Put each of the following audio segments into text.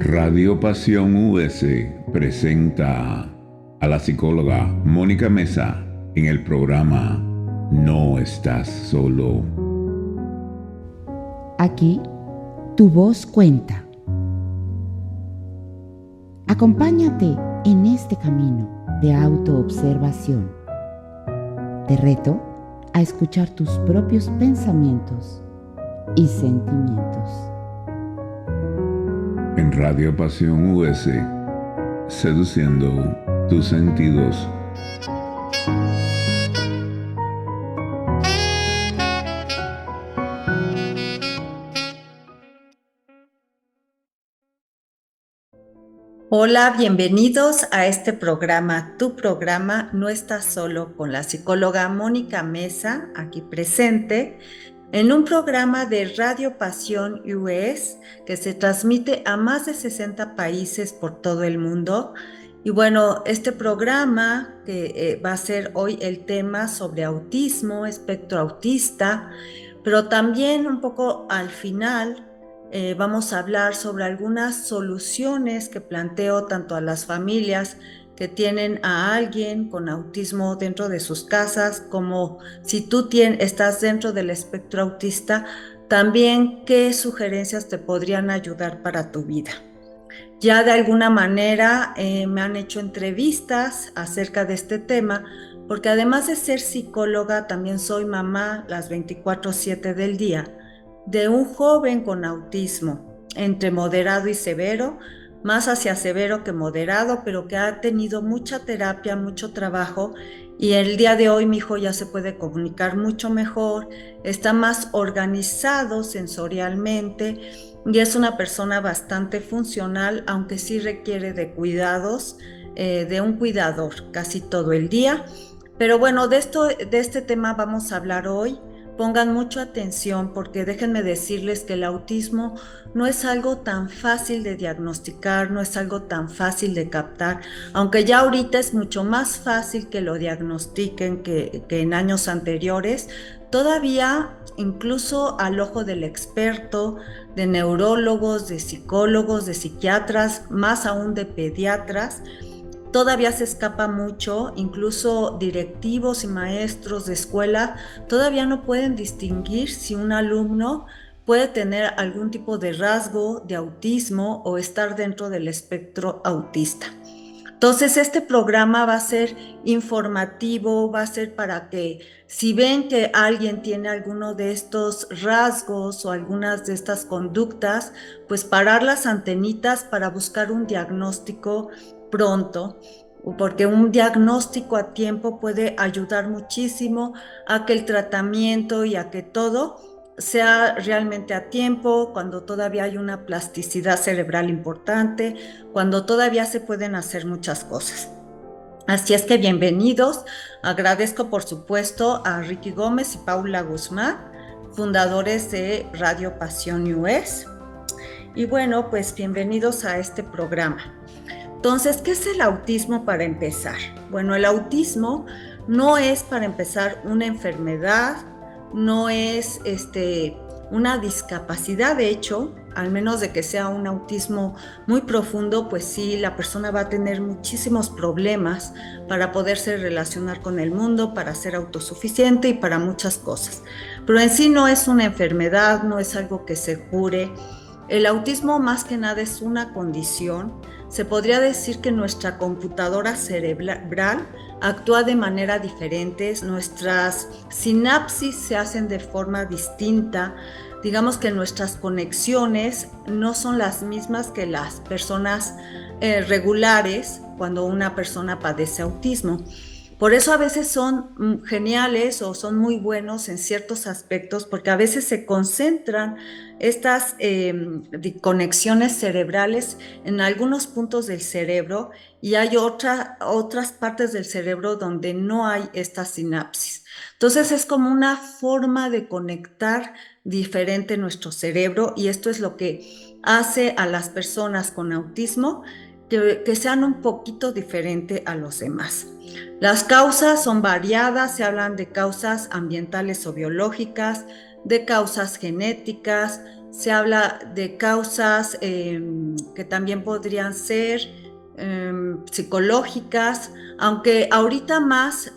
Radio Pasión US presenta a la psicóloga Mónica Mesa en el programa No estás solo. Aquí, tu voz cuenta. Acompáñate en este camino de autoobservación. Te reto a escuchar tus propios pensamientos y sentimientos. En Radio Pasión US, seduciendo tus sentidos. Hola, bienvenidos a este programa, tu programa No estás solo, con la psicóloga Mónica Mesa, aquí presente, en un programa de Radio Pasión US que se transmite a más de 60 países por todo el mundo. Y bueno, este programa que va a ser hoy el tema sobre autismo, espectro autista, pero también un poco al final vamos a hablar sobre algunas soluciones que planteo tanto a las familias que tienen a alguien con autismo dentro de sus casas, como si tú estás dentro del espectro autista, también qué sugerencias te podrían ayudar para tu vida. Ya de alguna manera me han hecho entrevistas acerca de este tema, porque además de ser psicóloga, también soy mamá las 24/7 del día de un joven con autismo, entre moderado y severo, más hacia severo que moderado, pero que ha tenido mucha terapia, mucho trabajo, y el día de hoy mi hijo ya se puede comunicar mucho mejor, está más organizado sensorialmente y es una persona bastante funcional, aunque sí requiere de cuidados, de un cuidador casi todo el día. Pero bueno, de este tema vamos a hablar hoy. Pongan mucha atención porque déjenme decirles que el autismo no es algo tan fácil de diagnosticar, no es algo tan fácil de captar, aunque ya ahorita es mucho más fácil que lo diagnostiquen que en años anteriores. Todavía, incluso al ojo del experto, de neurólogos, de psicólogos, de psiquiatras, más aún de pediatras, todavía se escapa mucho, incluso directivos y maestros de escuela todavía no pueden distinguir si un alumno puede tener algún tipo de rasgo de autismo o estar dentro del espectro autista. Entonces, este programa va a ser informativo, va a ser para que si ven que alguien tiene alguno de estos rasgos o algunas de estas conductas, pues parar las antenitas para buscar un diagnóstico pronto, porque un diagnóstico a tiempo puede ayudar muchísimo a que el tratamiento y a que todo sea realmente a tiempo, cuando todavía hay una plasticidad cerebral importante, cuando todavía se pueden hacer muchas cosas. Así es que bienvenidos. Agradezco por supuesto a Ricky Gómez y Paula Guzmán, fundadores de Radio Pasión US. Y bueno, pues bienvenidos a este programa. Entonces, ¿qué es el autismo para empezar? Bueno, el autismo no es, para empezar, una enfermedad, no es una discapacidad. De hecho, al menos de que sea un autismo muy profundo, pues sí, la persona va a tener muchísimos problemas para poderse relacionar con el mundo, para ser autosuficiente y para muchas cosas. Pero en sí no es una enfermedad, no es algo que se cure. El autismo más que nada es una condición. Se podría decir que nuestra computadora cerebral actúa de manera diferente, nuestras sinapsis se hacen de forma distinta, digamos que nuestras conexiones no son las mismas que las personas regulares cuando una persona padece autismo. Por eso a veces son geniales o son muy buenos en ciertos aspectos, porque a veces se concentran estas conexiones cerebrales en algunos puntos del cerebro y hay otras partes del cerebro donde no hay esta sinapsis. Entonces es como una forma de conectar diferente nuestro cerebro, y esto es lo que hace a las personas con autismo que sean un poquito diferente a los demás. Las causas son variadas, se hablan de causas ambientales o biológicas, de causas genéticas, se habla de causas que también podrían ser psicológicas, aunque ahorita más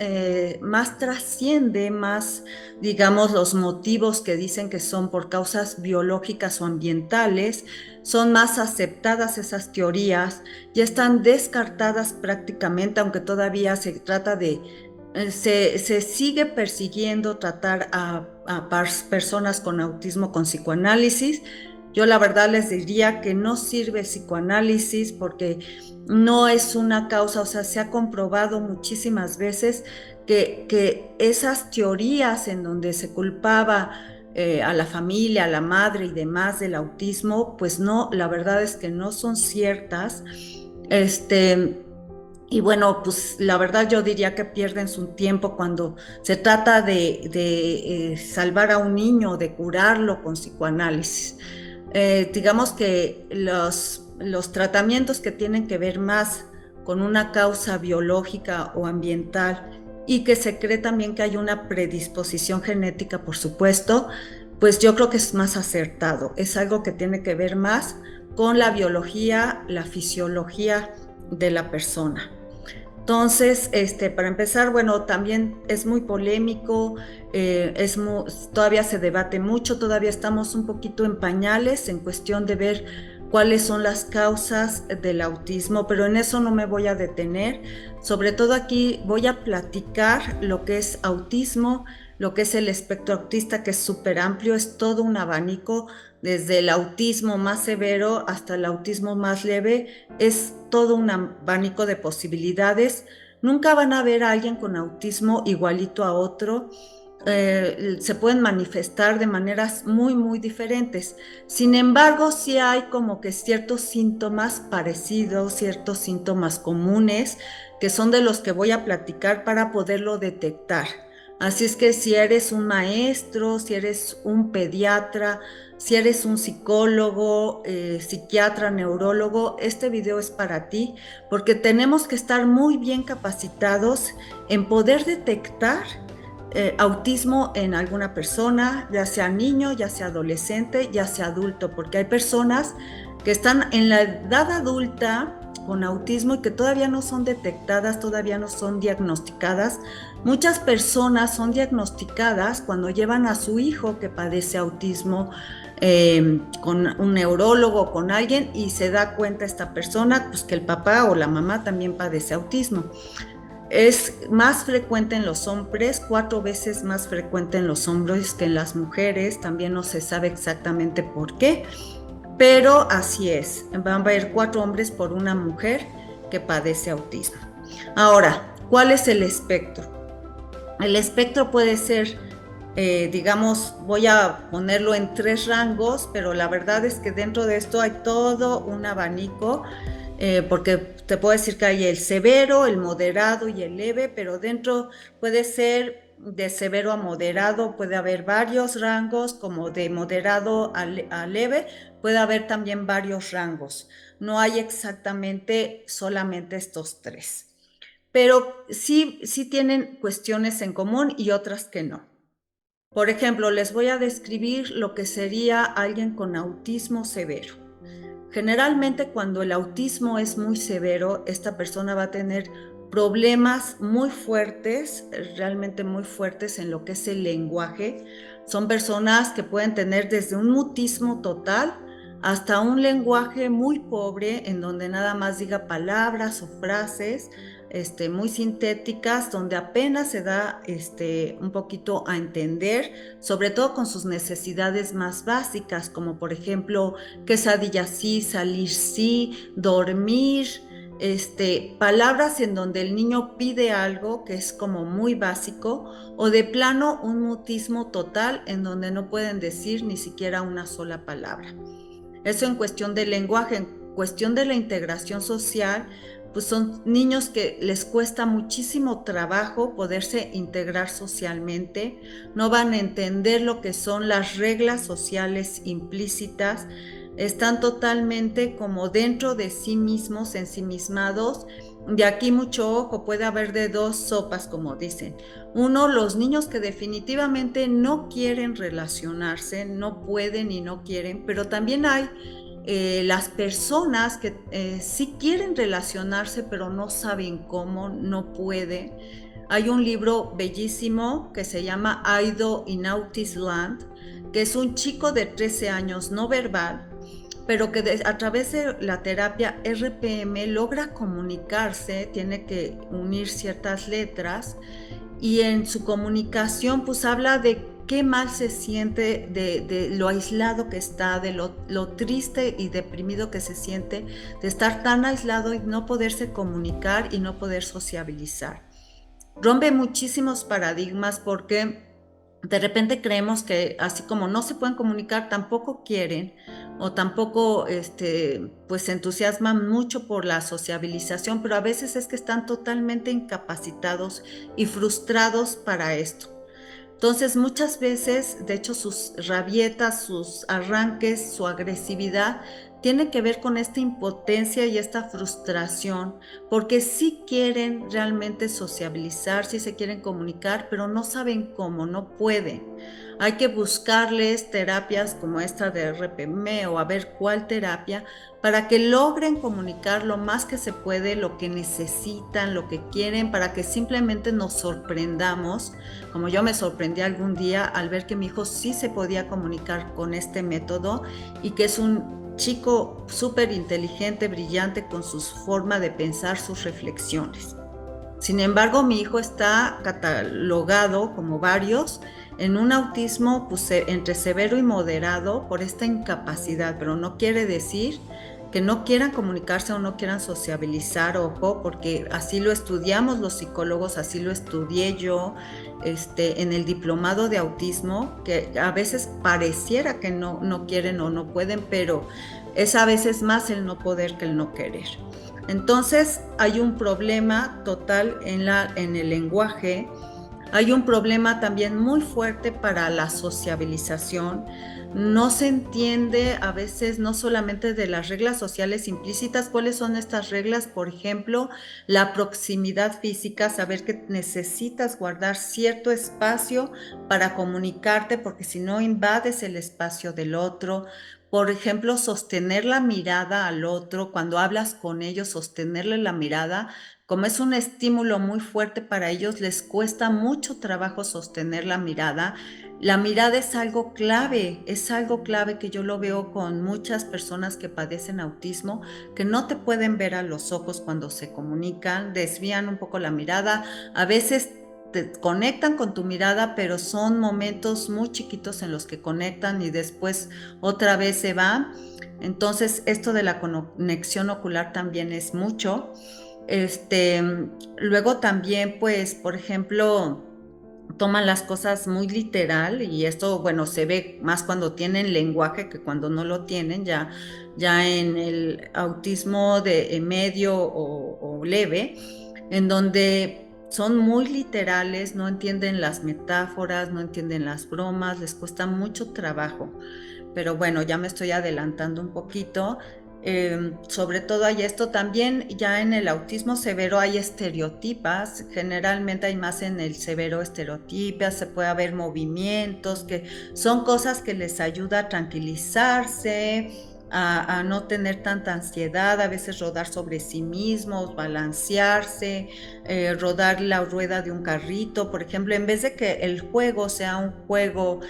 trasciende, más, digamos, los motivos que dicen que son por causas biológicas o ambientales, son más aceptadas esas teorías, ya están descartadas prácticamente, aunque todavía se trata de, se sigue persiguiendo tratar a personas con autismo con psicoanálisis. Yo la verdad les diría que no sirve el psicoanálisis porque no es una causa, o sea, se ha comprobado muchísimas veces que esas teorías en donde se culpaba a la familia, a la madre y demás del autismo, pues no, la verdad es que no son ciertas. Y bueno, pues la verdad yo diría que pierden su tiempo cuando se trata de salvar a un niño, de curarlo con psicoanálisis. Digamos que los tratamientos que tienen que ver más con una causa biológica o ambiental y que se cree también que hay una predisposición genética, por supuesto, pues yo creo que es más acertado. Es algo que tiene que ver más con la biología, la fisiología de la persona. Entonces, para empezar, bueno, también es muy polémico, todavía se debate mucho, todavía estamos un poquito en pañales en cuestión de ver cuáles son las causas del autismo, pero en eso no me voy a detener. Sobre todo aquí voy a platicar lo que es autismo, lo que es el espectro autista, que es súper amplio, es todo un abanico, desde el autismo más severo hasta el autismo más leve, es todo un abanico de posibilidades. Nunca van a ver a alguien con autismo igualito a otro. Se pueden manifestar de maneras muy, muy diferentes. Sin embargo, sí hay como que ciertos síntomas parecidos, ciertos síntomas comunes, que son de los que voy a platicar para poderlo detectar. Así es que si eres un maestro, si eres un pediatra, si eres un psicólogo, psiquiatra, neurólogo, este video es para ti, porque tenemos que estar muy bien capacitados en poder detectar autismo en alguna persona, ya sea niño, ya sea adolescente, ya sea adulto, porque hay personas que están en la edad adulta con autismo y que todavía no son detectadas, todavía no son diagnosticadas. Muchas personas son diagnosticadas cuando llevan a su hijo que padece autismo con un neurólogo, con alguien, y se da cuenta esta persona pues, que el papá o la mamá también padece autismo. Es más frecuente en los hombres, 4 veces más frecuente en los hombres que en las mujeres, también no se sabe exactamente por qué, pero así es, van a haber 4 hombres por una mujer que padece autismo. Ahora, ¿cuál es el espectro? El espectro puede ser, digamos, voy a ponerlo en 3 rangos, pero la verdad es que dentro de esto hay todo un abanico, porque te puedo decir que hay el severo, el moderado y el leve, pero dentro puede ser de severo a moderado, puede haber varios rangos, como de moderado a leve, puede haber también varios rangos. No hay exactamente solamente estos 3. Pero sí tienen cuestiones en común y otras que no. Por ejemplo, les voy a describir lo que sería alguien con autismo severo. Generalmente cuando el autismo es muy severo, esta persona va a tener problemas muy fuertes, realmente muy fuertes en lo que es el lenguaje. Son personas que pueden tener desde un mutismo total hasta un lenguaje muy pobre en donde nada más diga palabras o frases muy sintéticas, donde apenas se da un poquito a entender, sobre todo con sus necesidades más básicas, como por ejemplo quesadilla sí, salir sí, dormir, palabras en donde el niño pide algo que es como muy básico, o de plano un mutismo total en donde no pueden decir ni siquiera una sola palabra. Eso en cuestión del lenguaje. En cuestión de la integración social, pues son niños que les cuesta muchísimo trabajo poderse integrar socialmente, no van a entender lo que son las reglas sociales implícitas, están totalmente como dentro de sí mismos, ensimismados, de aquí mucho ojo, puede haber de dos sopas, como dicen. Uno, los niños que definitivamente no quieren relacionarse, no pueden y no quieren, pero también hay las personas que sí quieren relacionarse, pero no saben cómo, no pueden. Hay un libro bellísimo que se llama Aido in Autis Land, que es un chico de 13 años no verbal, pero que a través de la terapia RPM logra comunicarse, tiene que unir ciertas letras y en su comunicación pues habla de qué mal se siente, de lo aislado que está, de lo triste y deprimido que se siente, de estar tan aislado y no poderse comunicar y no poder sociabilizar. Rompe muchísimos paradigmas porque de repente creemos que así como no se pueden comunicar, tampoco quieren o tampoco pues se entusiasman mucho por la sociabilización, pero a veces es que están totalmente incapacitados y frustrados para esto. Entonces, muchas veces, de hecho, sus rabietas, sus arranques, su agresividad, tiene que ver con esta impotencia y esta frustración, porque sí quieren realmente sociabilizar, sí se quieren comunicar, pero no saben cómo, no pueden. Hay que buscarles terapias como esta de RPM o a ver cuál terapia para que logren comunicar lo más que se puede, lo que necesitan, lo que quieren, para que simplemente nos sorprendamos, como yo me sorprendí algún día al ver que mi hijo sí se podía comunicar con este método y que es un chico súper inteligente, brillante, con su forma de pensar, sus reflexiones. Sin embargo, mi hijo está catalogado, como varios, en un autismo pues, entre severo y moderado por esta incapacidad, pero no quiere decir que no quieran comunicarse o no quieran sociabilizar, ojo, porque así lo estudiamos los psicólogos, así lo estudié yo en el diplomado de autismo, que a veces pareciera que no quieren o no pueden, pero es a veces más el no poder que el no querer. Entonces hay un problema total en el lenguaje, hay un problema también muy fuerte para la sociabilización. No se entiende a veces no solamente de las reglas sociales implícitas, cuáles son estas reglas, por ejemplo, la proximidad física, saber que necesitas guardar cierto espacio para comunicarte, porque si no invades el espacio del otro. Por ejemplo, sostener la mirada al otro, cuando hablas con ellos, sostenerle la mirada, como es un estímulo muy fuerte para ellos, les cuesta mucho trabajo sostener la mirada. La mirada es algo clave que yo lo veo con muchas personas que padecen autismo, que no te pueden ver a los ojos cuando se comunican, desvían un poco la mirada, a veces te conectan con tu mirada, pero son momentos muy chiquitos en los que conectan y después otra vez se van. Entonces, esto de la conexión ocular también es mucho. Este, luego también, pues, por ejemplo, toman las cosas muy literal y esto, bueno, se ve más cuando tienen lenguaje que cuando no lo tienen, ya en el autismo de medio o leve, en donde son muy literales, no entienden las metáforas, no entienden las bromas, les cuesta mucho trabajo. Pero bueno, ya me estoy adelantando un poquito. Sobre todo hay esto también, ya en el autismo severo hay estereotipas, generalmente hay más en el severo estereotipas, se puede haber movimientos que son cosas que les ayuda a tranquilizarse, a no tener tanta ansiedad, a veces rodar sobre sí mismos, balancearse, rodar la rueda de un carrito, por ejemplo, en vez de que el juego sea un juego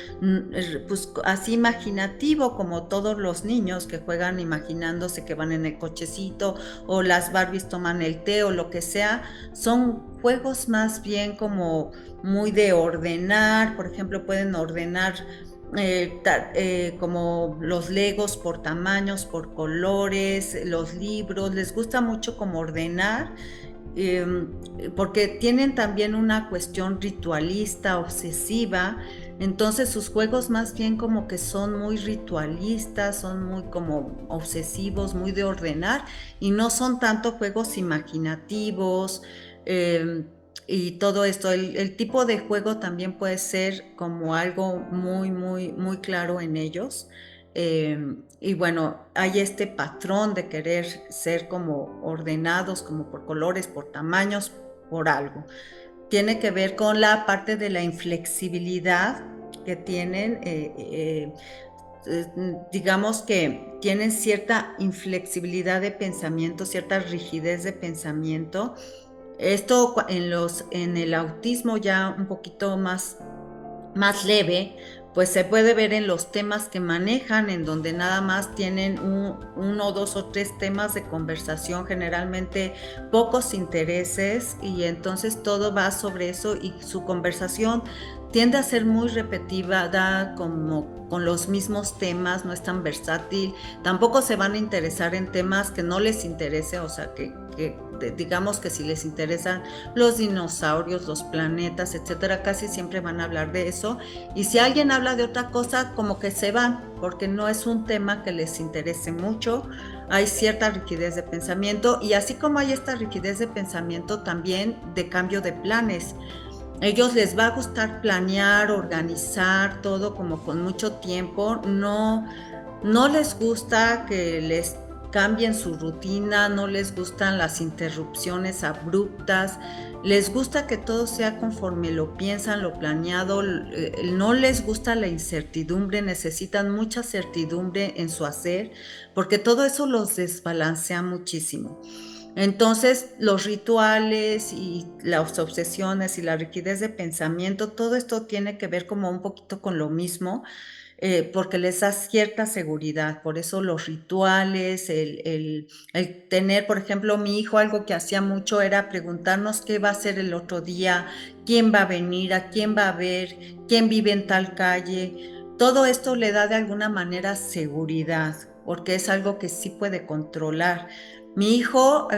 pues así imaginativo como todos los niños que juegan imaginándose que van en el cochecito o las Barbies toman el té o lo que sea, son juegos más bien como muy de ordenar, por ejemplo, pueden ordenar como los legos por tamaños, por colores, los libros, les gusta mucho como ordenar, eh, porque tienen también una cuestión ritualista, obsesiva, entonces sus juegos más bien como que son muy ritualistas, son muy como obsesivos, muy de ordenar y no son tanto juegos imaginativos. eh, y todo esto, el tipo de juego también puede ser como algo muy, muy, muy claro en ellos. y bueno, hay este patrón de querer ser como ordenados, como por colores, por tamaños, por algo. Tiene que ver con la parte de la inflexibilidad que tienen, digamos que tienen cierta inflexibilidad de pensamiento, cierta rigidez de pensamiento. Esto en el autismo ya un poquito más leve, pues se puede ver en los temas que manejan, en donde nada más tienen uno, dos o tres temas de conversación, generalmente pocos intereses, y entonces todo va sobre eso y su conversación tiende a ser muy repetitiva, como con los mismos temas, no es tan versátil, tampoco se van a interesar en temas que no les interese, o sea, digamos que si les interesan los dinosaurios, los planetas, etcétera, casi siempre van a hablar de eso. Y si alguien habla de otra cosa, como que se van, porque no es un tema que les interese mucho. Hay cierta rigidez de pensamiento, y así como hay esta rigidez de pensamiento, también de cambio de planes. Ellos les va a gustar planear, organizar todo como con mucho tiempo. No les gusta que les cambien su rutina, no les gustan las interrupciones abruptas, les gusta que todo sea conforme lo piensan, lo planeado, no les gusta la incertidumbre, necesitan mucha certidumbre en su hacer, porque todo eso los desbalancea muchísimo. Entonces, los rituales y las obsesiones y la rigidez de pensamiento, todo esto tiene que ver como un poquito con lo mismo, porque les da cierta seguridad. Por eso los rituales, el tener, por ejemplo, mi hijo, algo que hacía mucho era preguntarnos qué va a hacer el otro día, quién va a venir, a quién va a ver, quién vive en tal calle. Todo esto le da de alguna manera seguridad, porque es algo que sí puede controlar. Mi hijo,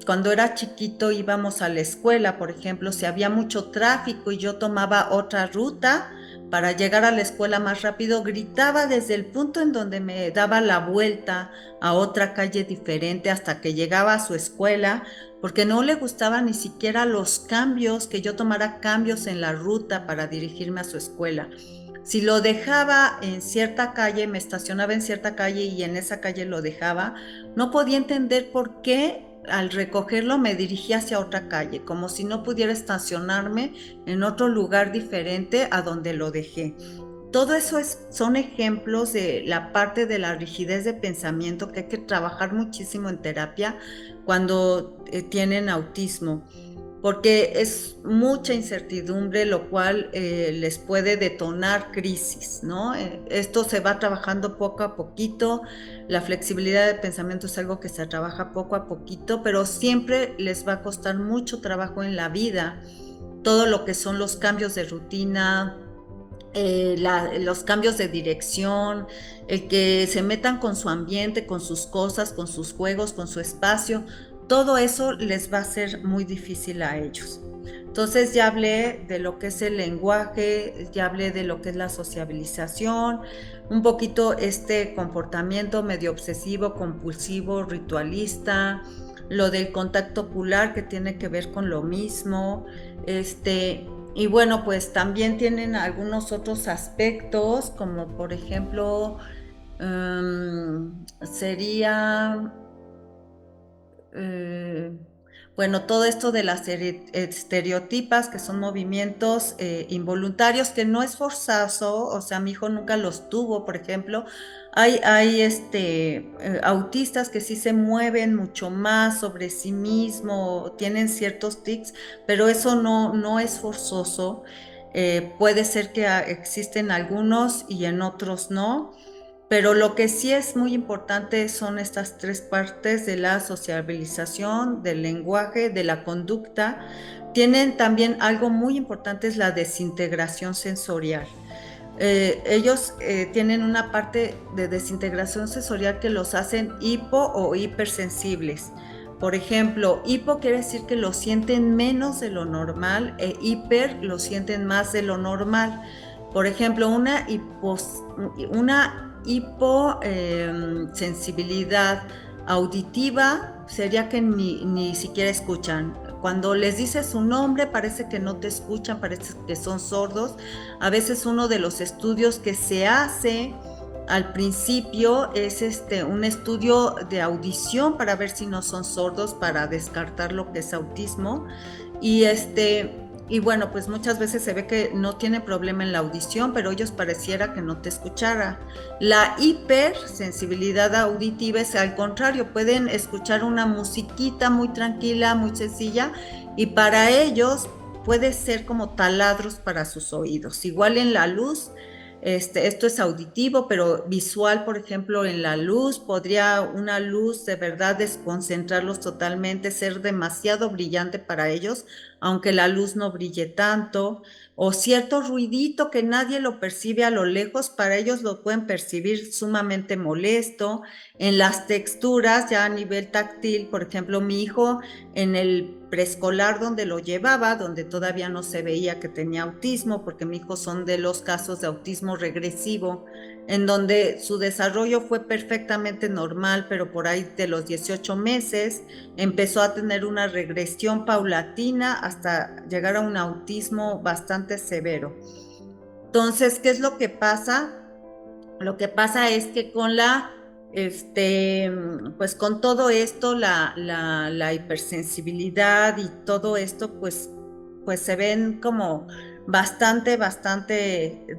cuando era chiquito, íbamos a la escuela, por ejemplo, si había mucho tráfico y yo tomaba otra ruta para llegar a la escuela más rápido, gritaba desde el punto en donde me daba la vuelta a otra calle diferente hasta que llegaba a su escuela, porque no le gustaban ni siquiera los cambios, que yo tomara cambios en la ruta para dirigirme a su escuela. Si lo dejaba en cierta calle, me estacionaba en cierta calle y en esa calle lo dejaba, no podía entender por qué al recogerlo me dirigía hacia otra calle, como si no pudiera estacionarme en otro lugar diferente a donde lo dejé. Todo eso son ejemplos de la parte de la rigidez de pensamiento que hay que trabajar muchísimo en terapia cuando tienen autismo, porque es mucha incertidumbre, lo cual les puede detonar crisis, ¿no? Esto se va trabajando poco a poquito, la flexibilidad de pensamiento es algo que se trabaja poco a poquito, pero siempre les va a costar mucho trabajo en la vida, todo lo que son los cambios de rutina, los cambios de dirección, el que se metan con su ambiente, con sus cosas, con sus juegos, con su espacio, todo eso les va a ser muy difícil a ellos. Entonces ya hablé de lo que es el lenguaje, ya hablé de lo que es la sociabilización, un poquito este comportamiento medio obsesivo, compulsivo, ritualista, lo del contacto ocular que tiene que ver con lo mismo, y bueno, pues también tienen algunos otros aspectos, como por ejemplo, sería, eh, bueno, todo esto de las estereotipas, que son movimientos involuntarios, que no es forzoso, o sea, mi hijo nunca los tuvo, por ejemplo. Hay autistas que sí se mueven mucho más sobre sí mismo, tienen ciertos tics, pero eso no es forzoso. Puede ser que existen algunos y en otros no. Pero lo que sí es muy importante son estas tres partes de la sociabilización, del lenguaje, de la conducta. Tienen también algo muy importante, es la desintegración sensorial. Ellos tienen una parte de desintegración sensorial que los hacen hipo o hipersensibles. Por ejemplo, hipo quiere decir que lo sienten menos de lo normal e hiper lo sienten más de lo normal. Por ejemplo, una hiposensibilidad auditiva sería que ni siquiera escuchan. Cuando les dices su nombre parece que no te escuchan, parece que son sordos. A veces uno de los estudios que se hace al principio es un estudio de audición para ver si no son sordos, para descartar lo que es autismo. Y y bueno, pues muchas veces se ve que no tiene problema en la audición, pero ellos pareciera que no te escuchara. La hipersensibilidad auditiva es al contrario, pueden escuchar una musiquita muy tranquila, muy sencilla, y para ellos puede ser como taladros para sus oídos. Igual en la luz, esto es auditivo, pero visual, por ejemplo, en la luz, podría una luz de verdad desconcentrarlos totalmente, ser demasiado brillante para ellos, aunque la luz no brille tanto, o cierto ruidito que nadie lo percibe a lo lejos, para ellos lo pueden percibir sumamente molesto. En las texturas, ya a nivel táctil, por ejemplo, mi hijo en el preescolar donde lo llevaba, donde todavía no se veía que tenía autismo, porque mi hijo son de los casos de autismo regresivo, en donde su desarrollo fue perfectamente normal, pero por ahí de los 18 meses empezó a tener una regresión paulatina hasta llegar a un autismo bastante severo. Entonces, ¿qué es lo que pasa? Lo que pasa es que con pues con todo esto, la hipersensibilidad y todo esto, pues se ven como bastante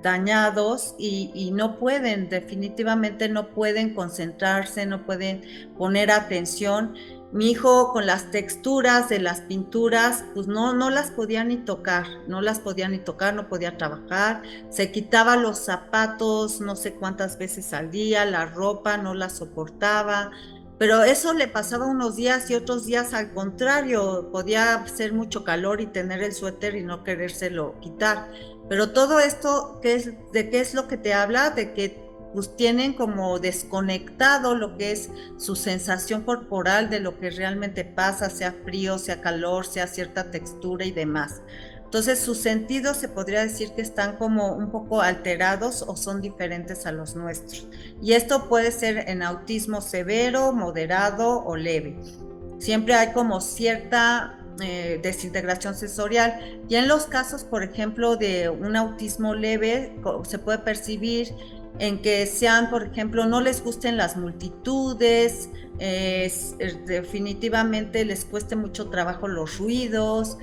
dañados y no pueden, definitivamente no pueden concentrarse, no pueden poner atención. Mi hijo con las texturas de las pinturas, pues no las podía ni tocar, no las podía ni tocar, no podía trabajar, se quitaba los zapatos no sé cuántas veces al día, la ropa no la soportaba, pero eso le pasaba unos días y otros días al contrario, podía hacer mucho calor y tener el suéter y no querérselo quitar. Pero todo esto, ¿de qué es lo que te habla? De que pues tienen como desconectado lo que es su sensación corporal de lo que realmente pasa, sea frío, sea calor, sea cierta textura y demás. Entonces sus sentidos se podría decir que están como un poco alterados o son diferentes a los nuestros. Y esto puede ser en autismo severo, moderado o leve. Siempre hay como cierta desintegración sensorial. Y en los casos, por ejemplo, de un autismo leve, se puede percibir en que sean, por ejemplo, no les gusten las multitudes, definitivamente les cueste mucho trabajo los ruidos,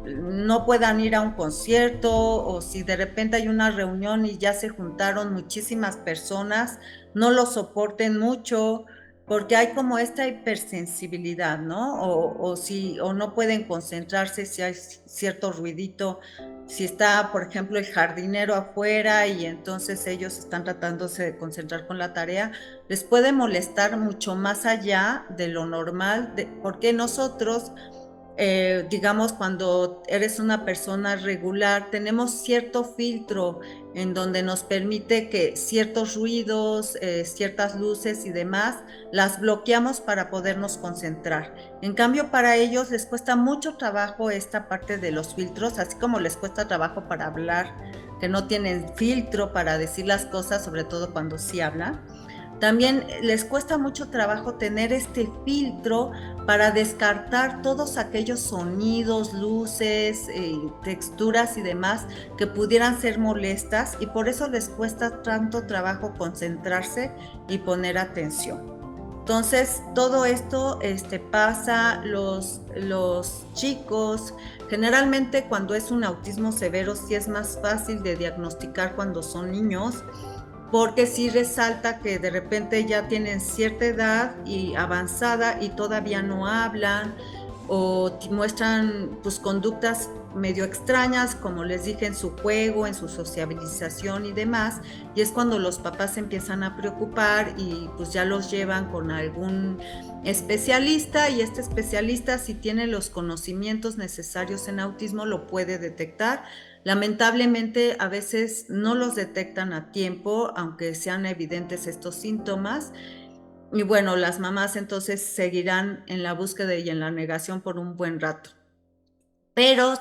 no puedan ir a un concierto, o si de repente hay una reunión y ya se juntaron muchísimas personas, no lo soporten mucho, porque hay como esta hipersensibilidad, ¿no? O no pueden concentrarse si hay cierto ruidito, si está, por ejemplo, el jardinero afuera y entonces ellos están tratándose de concentrar con la tarea, les puede molestar mucho más allá de lo normal, porque nosotros digamos, cuando eres una persona regular, tenemos cierto filtro en donde nos permite que ciertos ruidos, ciertas luces y demás, las bloqueamos para podernos concentrar. En cambio, para ellos les cuesta mucho trabajo esta parte de los filtros, así como les cuesta trabajo para hablar, que no tienen filtro para decir las cosas, sobre todo cuando sí hablan. También les cuesta mucho trabajo tener este filtro para descartar todos aquellos sonidos, luces, texturas y demás que pudieran ser molestas, y por eso les cuesta tanto trabajo concentrarse y poner atención. Entonces, todo esto pasa, los chicos, generalmente cuando es un autismo severo, sí es más fácil de diagnosticar cuando son niños, porque sí resalta que de repente ya tienen cierta edad y avanzada y todavía no hablan, o muestran pues conductas medio extrañas, como les dije, en su juego, en su sociabilización y demás, y es cuando los papás se empiezan a preocupar y pues ya los llevan con algún especialista, y este especialista, si tiene los conocimientos necesarios en autismo, lo puede detectar. Lamentablemente a veces no los detectan a tiempo, aunque sean evidentes estos síntomas. Y bueno, las mamás entonces seguirán en la búsqueda y en la negación por un buen rato. Pero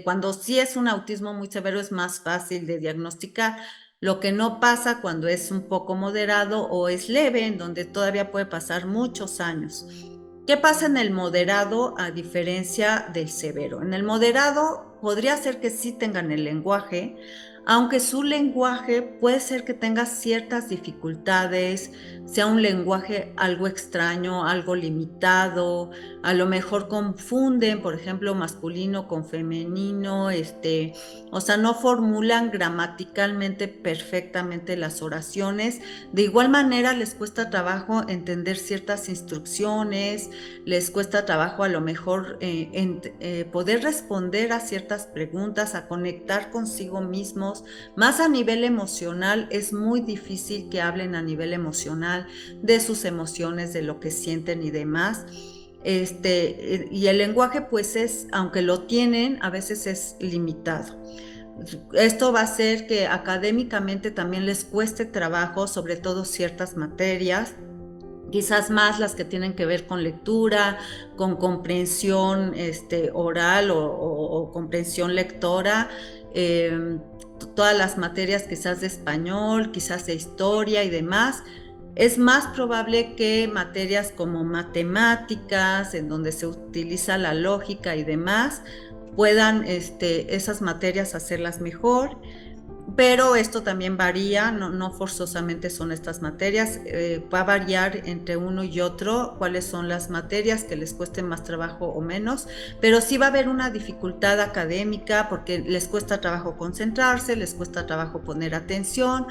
cuando sí es un autismo muy severo es más fácil de diagnosticar. Lo que no pasa cuando es un poco moderado o es leve, en donde todavía puede pasar muchos años. ¿Qué pasa en el moderado a diferencia del severo? En el moderado podría ser que sí tengan el lenguaje, aunque su lenguaje puede ser que tenga ciertas dificultades, sea un lenguaje algo extraño, algo limitado, a lo mejor confunden, por ejemplo, masculino con femenino, o sea, no formulan gramaticalmente perfectamente las oraciones. De igual manera, les cuesta trabajo entender ciertas instrucciones, les cuesta trabajo a lo mejor poder responder a ciertas preguntas, a conectar consigo mismos. Más a nivel emocional, es muy difícil que hablen a nivel emocional de sus emociones, de lo que sienten y demás. Y el lenguaje, pues aunque lo tienen, a veces es limitado. Esto va a hacer que académicamente también les cueste trabajo, sobre todo ciertas materias, quizás más las que tienen que ver con lectura, con comprensión oral o comprensión lectora, todas las materias quizás de español, quizás de historia y demás. Es más probable que materias como matemáticas, en donde se utiliza la lógica y demás, puedan esas materias hacerlas mejor. Pero esto también varía, no forzosamente son estas materias, va a variar entre uno y otro cuáles son las materias que les cuesten más trabajo o menos, pero sí va a haber una dificultad académica porque les cuesta trabajo concentrarse, les cuesta trabajo poner atención,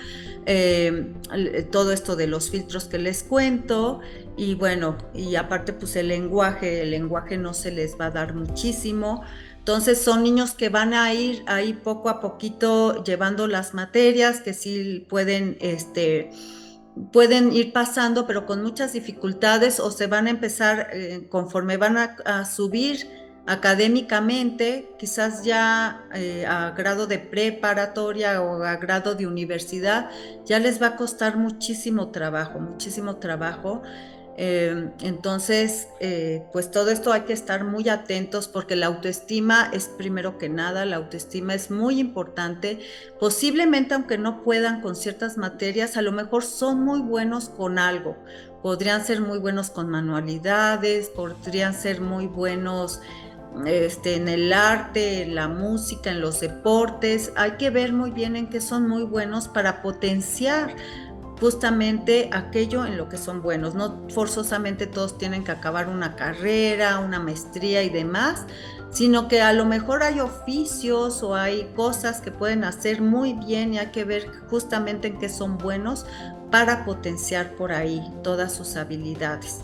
todo esto de los filtros que les cuento, y bueno, y aparte pues el lenguaje no se les va a dar muchísimo. Entonces son niños que van a ir ahí poco a poquito llevando las materias, que sí pueden ir pasando, pero con muchas dificultades, o se van a empezar, conforme van a subir académicamente, quizás ya a grado de preparatoria o a grado de universidad, ya les va a costar muchísimo trabajo, muchísimo trabajo. Entonces, pues todo esto hay que estar muy atentos porque la autoestima es primero que nada, la autoestima es muy importante. Posiblemente, aunque no puedan con ciertas materias, a lo mejor son muy buenos con algo. Podrían ser muy buenos con manualidades, podrían ser muy buenos en el arte, en la música, en los deportes. Hay que ver muy bien en qué son muy buenos para potenciar justamente aquello en lo que son buenos. No forzosamente todos tienen que acabar una carrera, una maestría y demás, sino que a lo mejor hay oficios o hay cosas que pueden hacer muy bien y hay que ver justamente en qué son buenos para potenciar por ahí todas sus habilidades.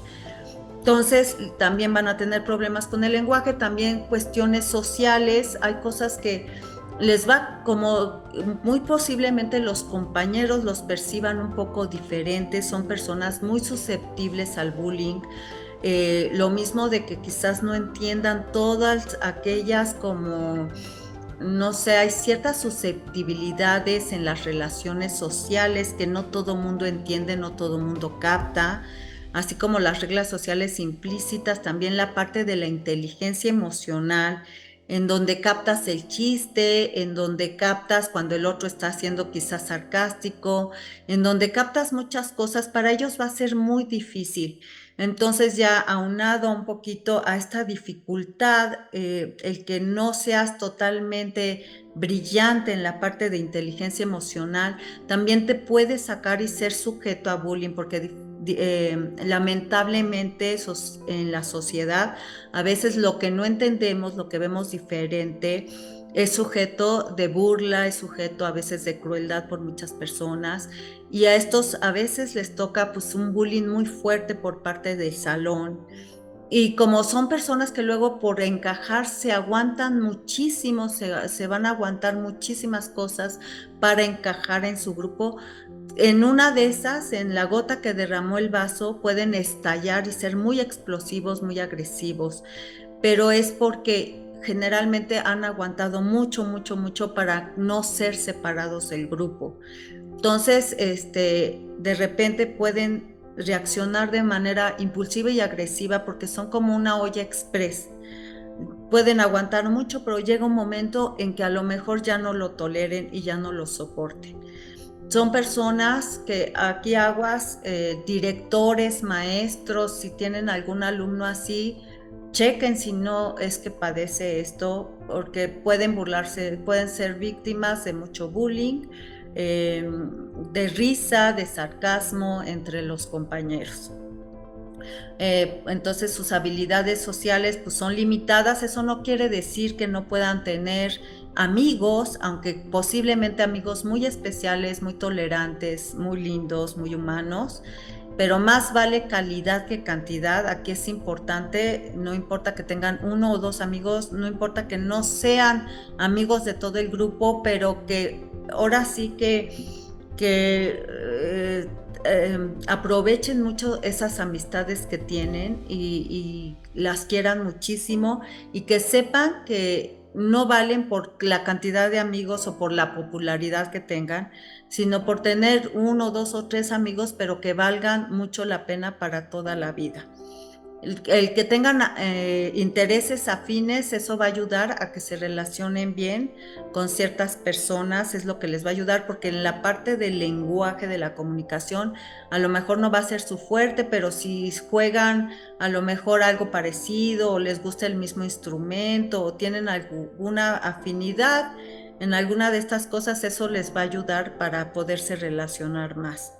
Entonces, también van a tener problemas con el lenguaje, también cuestiones sociales, hay cosas que les va, como muy posiblemente los compañeros los perciban un poco diferentes, son personas muy susceptibles al bullying. Lo mismo de que quizás no entiendan todas aquellas como, no sé, hay ciertas susceptibilidades en las relaciones sociales que no todo mundo entiende, no todo mundo capta, así como las reglas sociales implícitas, también la parte de la inteligencia emocional, en donde captas el chiste, en donde captas cuando el otro está siendo quizás sarcástico, en donde captas muchas cosas, para ellos va a ser muy difícil. Entonces ya aunado un poquito a esta dificultad, el que no seas totalmente brillante en la parte de inteligencia emocional, también te puede sacar y ser sujeto a bullying, porque lamentablemente en la sociedad a veces lo que no entendemos, lo que vemos diferente, es sujeto de burla, es sujeto a veces de crueldad por muchas personas, y a estos a veces les toca pues un bullying muy fuerte por parte del salón. Y como son personas que luego por encajar se aguantan muchísimo, se van a aguantar muchísimas cosas para encajar en su grupo, en una de esas, en la gota que derramó el vaso, pueden estallar y ser muy explosivos, muy agresivos, pero es porque generalmente han aguantado mucho, mucho, mucho para no ser separados del grupo. Entonces, de repente pueden reaccionar de manera impulsiva y agresiva porque son como una olla express. Pueden aguantar mucho, pero llega un momento en que a lo mejor ya no lo toleren y ya no lo soporten. Son personas que aquí aguas, directores, maestros, si tienen algún alumno así, chequen si no es que padece esto, porque pueden burlarse, pueden ser víctimas de mucho bullying, de risa, de sarcasmo entre los compañeros. Entonces sus habilidades sociales pues son limitadas. Eso no quiere decir que no puedan tener amigos, aunque posiblemente amigos muy especiales, muy tolerantes, muy lindos, muy humanos, pero más vale calidad que cantidad. Aquí es importante, no importa que tengan 1 o 2 amigos, no importa que no sean amigos de todo el grupo, pero que ahora sí que aprovechen mucho esas amistades que tienen y las quieran muchísimo, y que sepan que no valen por la cantidad de amigos o por la popularidad que tengan, sino por tener 1, 2 o 3 amigos, pero que valgan mucho la pena para toda la vida. El que tengan intereses afines, eso va a ayudar a que se relacionen bien con ciertas personas, es lo que les va a ayudar, porque en la parte del lenguaje, de la comunicación, a lo mejor no va a ser su fuerte, pero si juegan a lo mejor algo parecido, o les gusta el mismo instrumento, o tienen alguna afinidad en alguna de estas cosas, eso les va a ayudar para poderse relacionar más.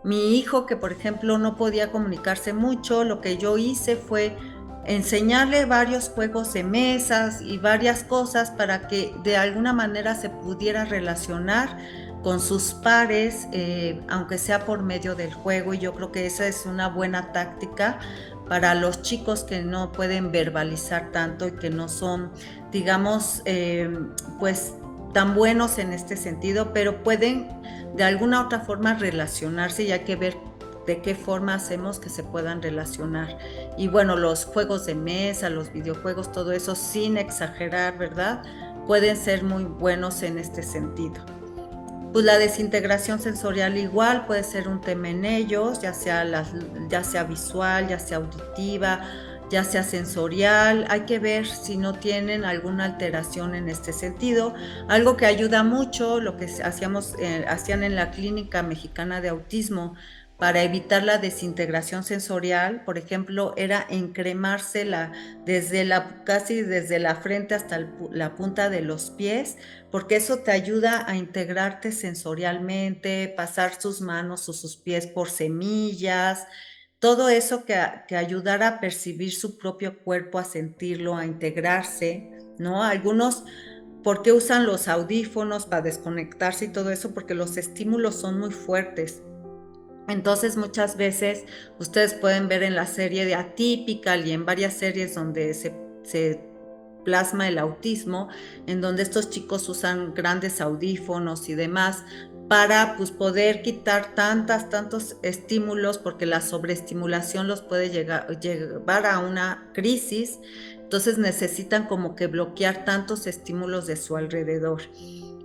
Mi hijo, que por ejemplo no podía comunicarse mucho, lo que yo hice fue enseñarle varios juegos de mesas y varias cosas para que de alguna manera se pudiera relacionar con sus pares, aunque sea por medio del juego. Y yo creo que esa es una buena táctica para los chicos que no pueden verbalizar tanto y que no son, digamos, pues tan buenos en este sentido, pero pueden de alguna otra forma relacionarse, y hay que ver de qué forma hacemos que se puedan relacionar. Y bueno, los juegos de mesa, los videojuegos, todo eso, sin exagerar, ¿verdad? Pueden ser muy buenos en este sentido. Pues la desintegración sensorial igual puede ser un tema en ellos, ya sea visual, ya sea auditiva, ya sea sensorial. Hay que ver si no tienen alguna alteración en este sentido. Algo que ayuda mucho, lo que hacían en la Clínica Mexicana de Autismo para evitar la desintegración sensorial, por ejemplo, era encremársela casi desde la frente hasta la punta de los pies, porque eso te ayuda a integrarte sensorialmente, pasar sus manos o sus pies por semillas, todo eso que ayudara a percibir su propio cuerpo, a sentirlo, a integrarse, ¿no? Algunos, ¿por qué usan los audífonos para desconectarse y todo eso? Porque los estímulos son muy fuertes. Entonces muchas veces ustedes pueden ver en la serie de Atypical y en varias series donde se plasma el autismo, en donde estos chicos usan grandes audífonos y demás para pues poder quitar tantos estímulos, porque la sobreestimulación los puede llevar a una crisis. Entonces necesitan como que bloquear tantos estímulos de su alrededor.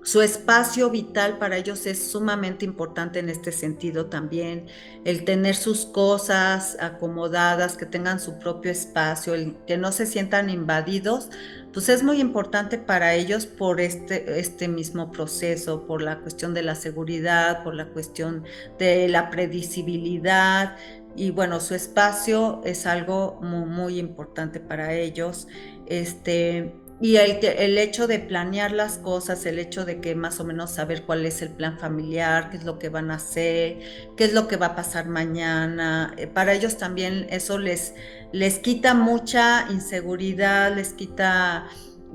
Su espacio vital para ellos es sumamente importante en este sentido también, el tener sus cosas acomodadas, que tengan su propio espacio, el que no se sientan invadidos, pues es muy importante para ellos por este mismo proceso, por la cuestión de la seguridad, por la cuestión de la predecibilidad. Y bueno, su espacio es algo muy importante para ellos. Y el hecho de planear las cosas, el hecho de que más o menos saber cuál es el plan familiar, qué es lo que van a hacer, qué es lo que va a pasar mañana, para ellos también eso les quita mucha inseguridad, les quita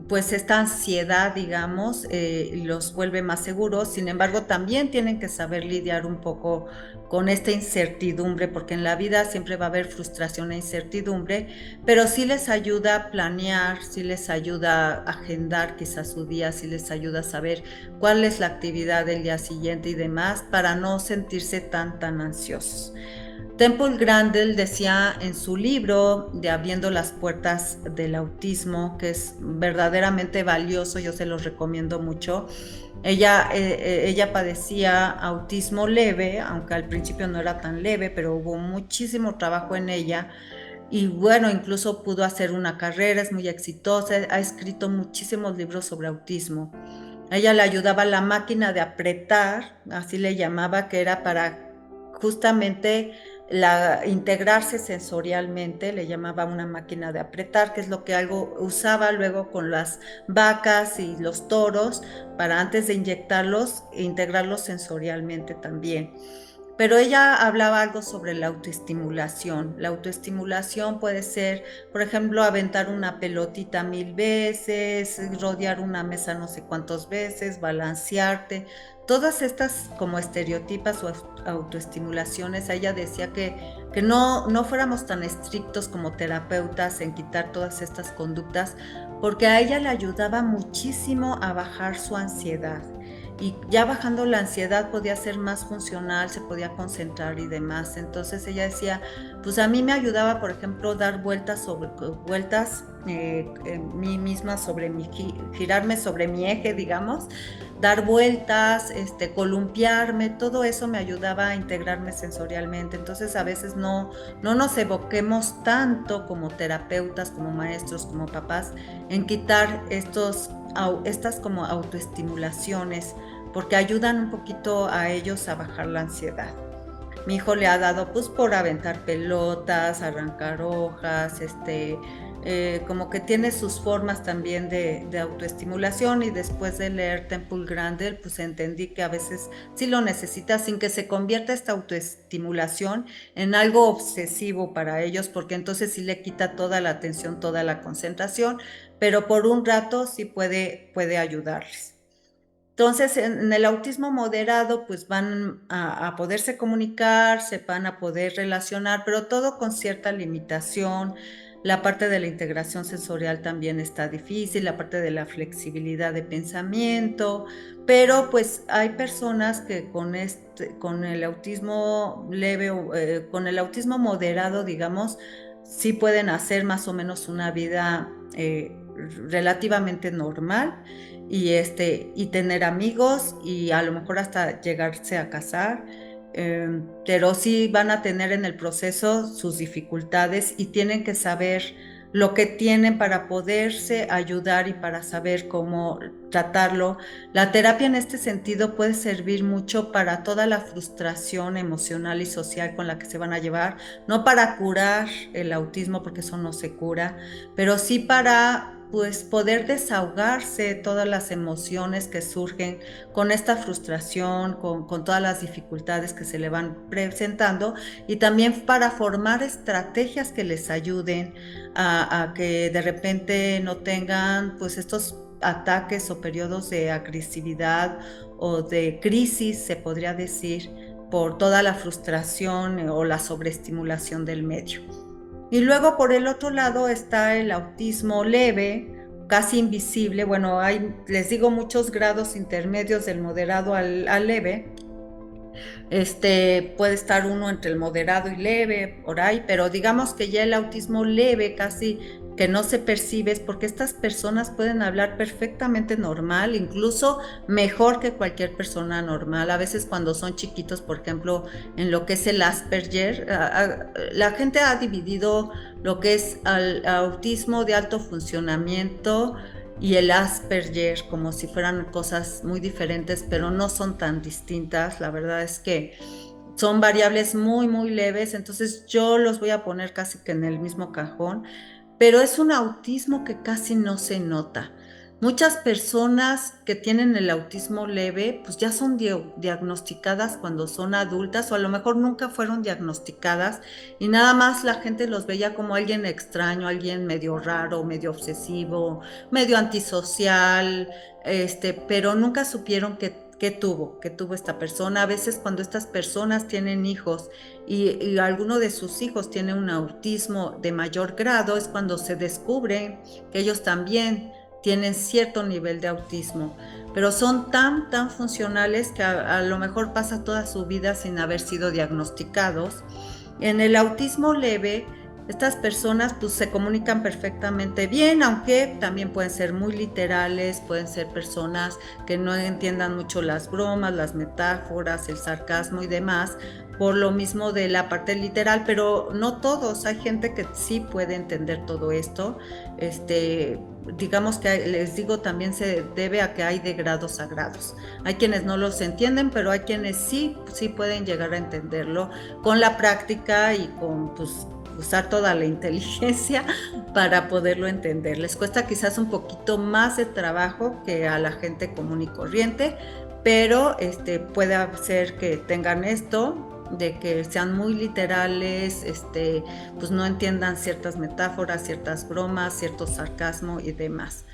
pues esta ansiedad, digamos, y los vuelve más seguros. Sin embargo, también tienen que saber lidiar un poco con esta incertidumbre, porque en la vida siempre va a haber frustración e incertidumbre, pero sí les ayuda a planear, sí les ayuda a agendar quizás su día, sí les ayuda a saber cuál es la actividad del día siguiente y demás, para no sentirse tan ansiosos. Temple Grandin decía en su libro de Abriendo las puertas del autismo, que es verdaderamente valioso, yo se los recomiendo mucho. Ella padecía autismo leve, aunque al principio no era tan leve, pero hubo muchísimo trabajo en ella. Y bueno, incluso pudo hacer una carrera, es muy exitosa, ha escrito muchísimos libros sobre autismo. A ella le ayudaba la máquina de apretar, así le llamaba, que era para justamente integrarse sensorialmente, le llamaba una máquina de apretar, que es lo que algo usaba luego con las vacas y los toros, para antes de inyectarlos, integrarlos sensorialmente también. Pero ella hablaba algo sobre la autoestimulación. La autoestimulación puede ser, por ejemplo, aventar una pelotita 1000 veces, rodear una mesa no sé cuántas veces, balancearte. Todas estas como estereotipas o autoestimulaciones, ella decía que no fuéramos tan estrictos como terapeutas en quitar todas estas conductas, porque a ella le ayudaba muchísimo a bajar su ansiedad. Y ya bajando la ansiedad podía ser más funcional, se podía concentrar y demás. Entonces ella decía, pues a mí me ayudaba, por ejemplo, dar vueltas mí misma girarme sobre mi eje, digamos, dar vueltas, columpiarme, todo eso me ayudaba a integrarme sensorialmente. Entonces a veces no nos evoquemos tanto como terapeutas, como maestros, como papás, en quitar estas como autoestimulaciones, porque ayudan un poquito a ellos a bajar la ansiedad. Mi hijo le ha dado pues por aventar pelotas, arrancar hojas, como que tiene sus formas también de autoestimulación, y después de leer Temple Grandin pues entendí que a veces sí lo necesita, sin que se convierta esta autoestimulación en algo obsesivo para ellos, porque entonces sí le quita toda la atención, toda la concentración, pero por un rato sí puede ayudarles. Entonces, en el autismo moderado, pues van a poderse comunicar, se van a poder relacionar, pero todo con cierta limitación. La parte de la integración sensorial también está difícil, la parte de la flexibilidad de pensamiento, pero pues hay personas que con el autismo leve o con el autismo moderado, digamos, sí pueden hacer más o menos una vida relativamente normal, y tener amigos y a lo mejor hasta llegarse a casar, pero sí van a tener en el proceso sus dificultades y tienen que saber lo que tienen para poderse ayudar y para saber cómo tratarlo. La terapia en este sentido puede servir mucho para toda la frustración emocional y social con la que se van a llevar, no para curar el autismo, porque eso no se cura, pero sí para pues poder desahogarse todas las emociones que surgen con esta frustración, con todas las dificultades que se le van presentando, y también para formar estrategias que les ayuden a que de repente no tengan pues estos ataques o periodos de agresividad o de crisis, se podría decir, por toda la frustración o la sobreestimulación del medio. Y luego por el otro lado está el autismo leve, casi invisible. Bueno, les digo, muchos grados intermedios del moderado al leve. Puede estar uno entre el moderado y leve, por ahí, pero digamos que ya el autismo leve casi que no se percibe, es porque estas personas pueden hablar perfectamente normal, incluso mejor que cualquier persona normal. A veces cuando son chiquitos, por ejemplo, en lo que es el Asperger, la gente ha dividido lo que es el autismo de alto funcionamiento y el Asperger como si fueran cosas muy diferentes, pero no son tan distintas. La verdad es que son variables muy, muy leves, entonces yo los voy a poner casi que en el mismo cajón, pero es un autismo que casi no se nota. Muchas personas que tienen el autismo leve, pues ya son diagnosticadas cuando son adultas, o a lo mejor nunca fueron diagnosticadas y nada más la gente los veía como alguien extraño, alguien medio raro, medio obsesivo, medio antisocial, pero nunca supieron qué tuvo esta persona. A veces cuando estas personas tienen hijos y alguno de sus hijos tiene un autismo de mayor grado, es cuando se descubre que ellos también tienen cierto nivel de autismo, pero son tan funcionales que a lo mejor pasa toda su vida sin haber sido diagnosticados. En el autismo leve, Estas personas pues se comunican perfectamente bien, aunque también pueden ser muy literales, pueden ser personas que no entiendan mucho las bromas, las metáforas, el sarcasmo y demás, por lo mismo de la parte literal, pero no todos, hay gente que sí puede entender todo esto. Digamos que les digo, también se debe a que hay de grados a grados. Hay quienes no los entienden, pero hay quienes sí pueden llegar a entenderlo con la práctica y con pues usar toda la inteligencia para poderlo entender. Les cuesta quizás un poquito más de trabajo que a la gente común y corriente, pero puede hacer que tengan esto, de que sean muy literales, pues no entiendan ciertas metáforas, ciertas bromas, cierto sarcasmo y demás.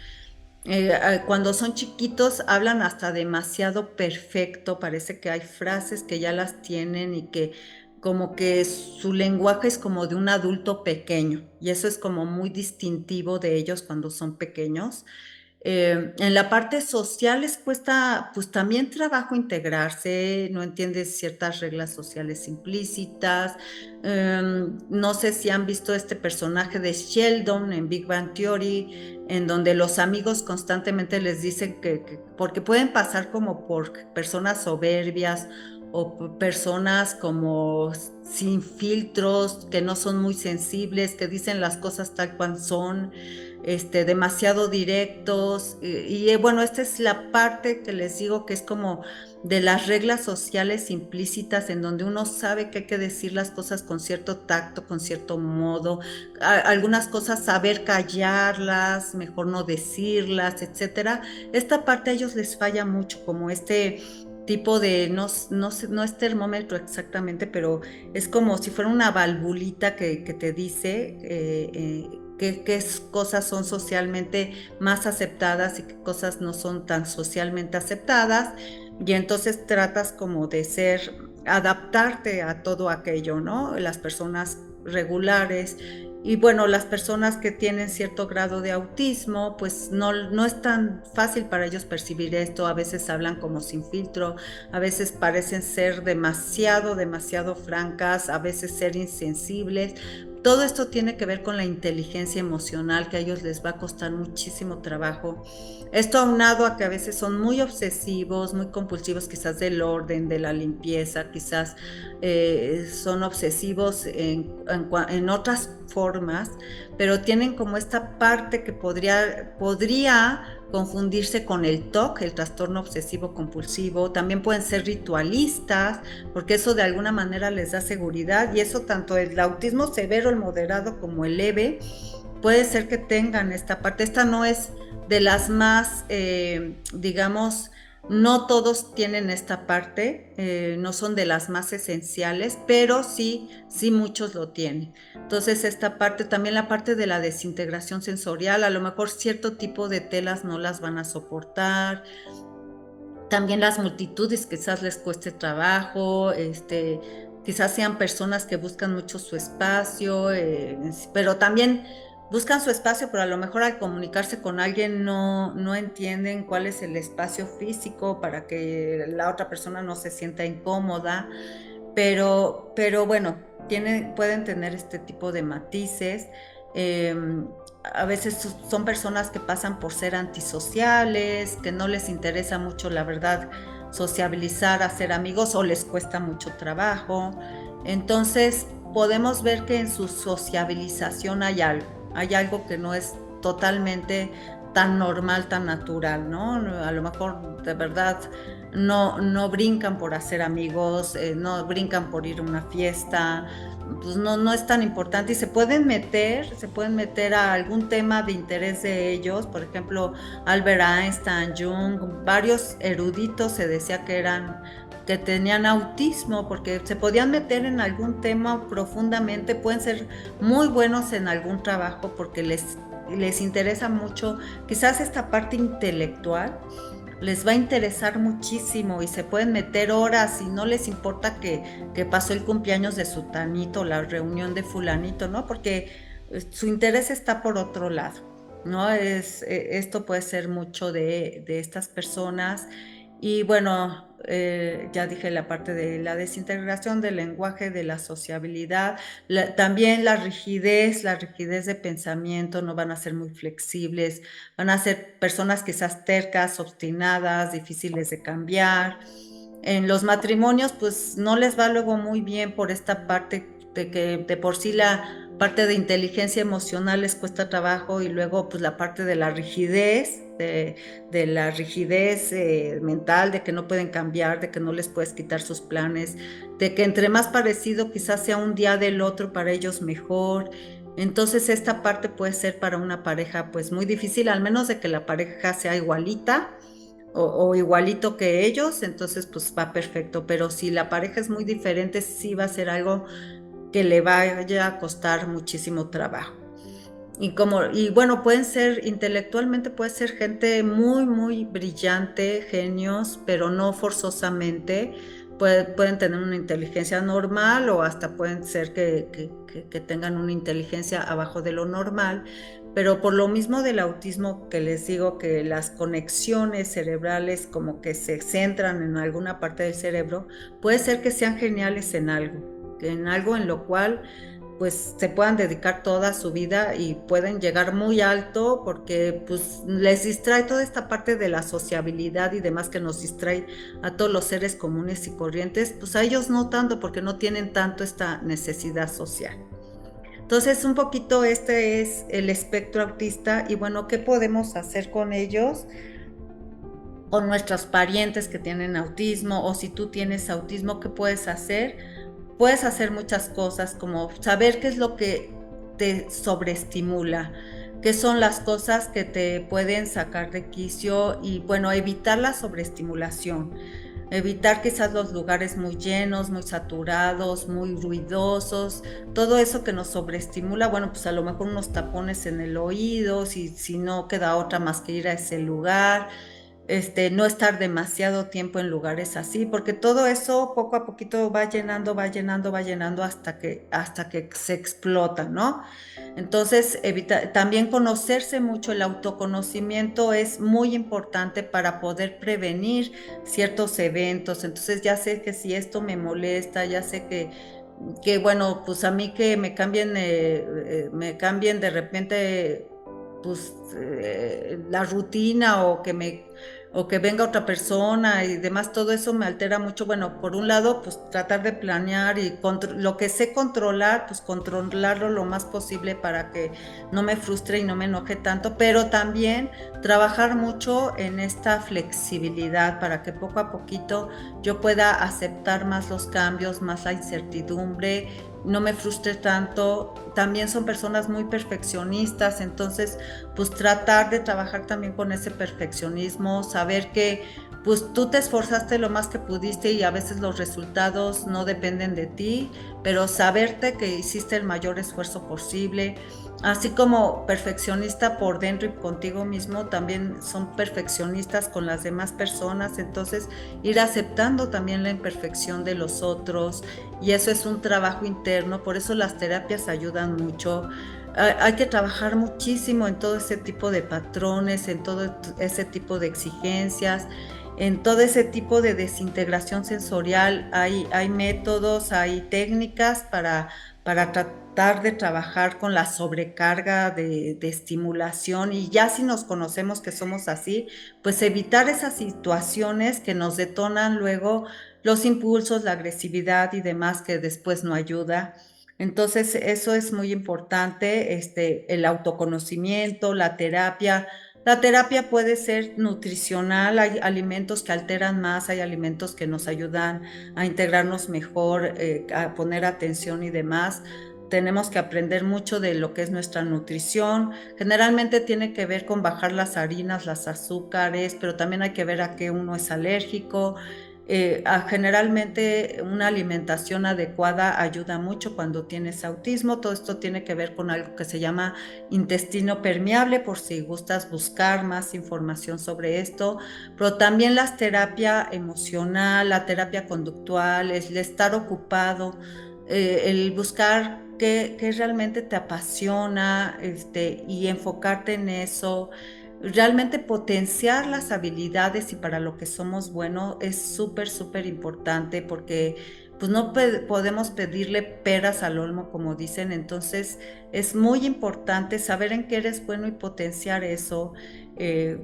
Cuando son chiquitos hablan hasta demasiado perfecto, parece que hay frases que ya las tienen y que como que su lenguaje es como de un adulto pequeño y eso es como muy distintivo de ellos cuando son pequeños. En la parte social les cuesta pues también trabajo integrarse, no entienden ciertas reglas sociales implícitas. No sé si han visto este personaje de Sheldon en Big Bang Theory, en donde los amigos constantemente les dicen porque pueden pasar como por personas soberbias o personas como sin filtros, que no son muy sensibles, que dicen las cosas tal cual son, demasiado directos. Bueno, esta es la parte que les digo que es como de las reglas sociales implícitas en donde uno sabe que hay que decir las cosas con cierto tacto, con cierto modo, algunas cosas saber callarlas, mejor no decirlas, etcétera. Esta parte a ellos les falla mucho, como tipo de, no es termómetro exactamente, pero es como si fuera una valvulita que te dice qué cosas son socialmente más aceptadas y qué cosas no son tan socialmente aceptadas. Y entonces tratas como de adaptarte a todo aquello, ¿no? Las personas regulares y bueno, las personas que tienen cierto grado de autismo, pues no es tan fácil para ellos percibir esto, a veces hablan como sin filtro, a veces parecen ser demasiado francas, a veces ser insensibles. Todo esto tiene que ver con la inteligencia emocional, que a ellos les va a costar muchísimo trabajo. Esto aunado a que a veces son muy obsesivos, muy compulsivos, quizás del orden, de la limpieza, quizás son obsesivos en otras formas, pero tienen como esta parte que podría confundirse con el TOC, el trastorno obsesivo compulsivo. También pueden ser ritualistas, porque eso de alguna manera les da seguridad, y eso tanto el autismo severo, el moderado como el leve, puede ser que tengan esta parte. Esta no es de las más, digamos, no todos tienen esta parte, no son de las más esenciales, pero sí muchos lo tienen. Entonces esta parte, también la parte de la desintegración sensorial, a lo mejor cierto tipo de telas no las van a soportar. También las multitudes quizás les cueste trabajo, quizás sean personas que buscan mucho su espacio, pero también buscan su espacio, pero a lo mejor al comunicarse con alguien no entienden cuál es el espacio físico para que la otra persona no se sienta incómoda, pero bueno, pueden tener este tipo de matices. Eh, a veces son personas que pasan por ser antisociales, que no les interesa mucho, la verdad, sociabilizar, hacer amigos o les cuesta mucho trabajo. Entonces, podemos ver que en su sociabilización hay algo que no es totalmente tan normal, tan natural, ¿no? A lo mejor de verdad no brincan por hacer amigos, no brincan por ir a una fiesta, pues no es tan importante y se pueden meter a algún tema de interés de ellos. Por ejemplo, Albert Einstein, Jung, varios eruditos se decía que tenían autismo porque se podían meter en algún tema profundamente, pueden ser muy buenos en algún trabajo porque les interesa mucho quizás esta parte intelectual, les va a interesar muchísimo y se pueden meter horas y no les importa que pasó el cumpleaños de sutanito, la reunión de fulanito, ¿no? Porque su interés está por otro lado, ¿no? Esto puede ser mucho de estas personas. Y bueno, ya dije la parte de la desintegración del lenguaje, de la sociabilidad, también la rigidez de pensamiento, no van a ser muy flexibles, van a ser personas quizás tercas, obstinadas, difíciles de cambiar. En los matrimonios, pues no les va luego muy bien por esta parte de que de por sí la parte de inteligencia emocional les cuesta trabajo y luego pues la parte de la rigidez, de la rigidez mental, de que no pueden cambiar, de que no les puedes quitar sus planes, de que entre más parecido quizás sea un día del otro para ellos mejor. Entonces esta parte puede ser para una pareja pues muy difícil, al menos de que la pareja sea igualita o igualito que ellos, entonces pues va perfecto, pero si la pareja es muy diferente, sí va a ser algo que le vaya a costar muchísimo trabajo. Y bueno, pueden ser, intelectualmente puede ser gente muy, muy brillante, genios, pero no forzosamente. Pueden tener una inteligencia normal o hasta pueden ser que tengan una inteligencia abajo de lo normal, pero por lo mismo del autismo que les digo que las conexiones cerebrales como que se centran en alguna parte del cerebro, puede ser que sean geniales en algo en lo cual pues se puedan dedicar toda su vida y pueden llegar muy alto porque pues les distrae toda esta parte de la sociabilidad y demás que nos distrae a todos los seres comunes y corrientes, pues a ellos no tanto porque no tienen tanto esta necesidad social. Entonces, un poquito este es el espectro autista y bueno, ¿qué podemos hacer con ellos? Con nuestros parientes que tienen autismo o si tú tienes autismo, ¿qué puedes hacer? Puedes hacer muchas cosas como saber qué es lo que te sobreestimula, qué son las cosas que te pueden sacar de quicio y bueno, evitar la sobreestimulación, evitar quizás los lugares muy llenos, muy saturados, muy ruidosos, todo eso que nos sobreestimula, bueno, pues a lo mejor unos tapones en el oído, si no queda otra más que ir a ese lugar, no estar demasiado tiempo en lugares así, porque todo eso poco a poquito va llenando, va llenando, va llenando hasta que se explota, ¿no? Entonces, también conocerse mucho, el autoconocimiento es muy importante para poder prevenir ciertos eventos. Entonces, ya sé que si esto me molesta, ya sé que bueno, pues a mí que me cambien de repente pues la rutina o que venga otra persona y demás, todo eso me altera mucho. Bueno, por un lado, pues tratar de planear y lo que sé controlar, pues controlarlo lo más posible para que no me frustre y no me enoje tanto, pero también trabajar mucho en esta flexibilidad para que poco a poquito yo pueda aceptar más los cambios, más la incertidumbre, no me frustre tanto. También son personas muy perfeccionistas, entonces pues tratar de trabajar también con ese perfeccionismo, saber que pues tú te esforzaste lo más que pudiste y a veces los resultados no dependen de ti, pero saberte que hiciste el mayor esfuerzo posible, así como perfeccionista por dentro y contigo mismo, también son perfeccionistas con las demás personas, entonces ir aceptando también la imperfección de los otros y eso es un trabajo interno, por eso las terapias ayudan mucho. Hay que trabajar muchísimo en todo ese tipo de patrones, en todo ese tipo de exigencias, en todo ese tipo de desintegración sensorial. Hay métodos, hay técnicas para tratar de trabajar con la sobrecarga de estimulación y ya si nos conocemos que somos así, pues evitar esas situaciones que nos detonan luego los impulsos, la agresividad y demás que después no ayuda. Entonces, eso es muy importante, el autoconocimiento, la terapia. La terapia puede ser nutricional, hay alimentos que alteran más, hay alimentos que nos ayudan a integrarnos mejor, a poner atención y demás. Tenemos que aprender mucho de lo que es nuestra nutrición. Generalmente tiene que ver con bajar las harinas, las azúcares, pero también hay que ver a qué uno es alérgico. Generalmente una alimentación adecuada ayuda mucho cuando tienes autismo. Todo esto tiene que ver con algo que se llama intestino permeable, por si gustas buscar más información sobre esto, pero también la terapia emocional, la terapia conductual, el estar ocupado, el buscar qué realmente te apasiona y enfocarte en eso. realmente potenciar las habilidades y para lo que somos buenos es súper, súper importante porque pues no podemos pedirle peras al olmo, como dicen. Entonces es muy importante saber en qué eres bueno y potenciar eso,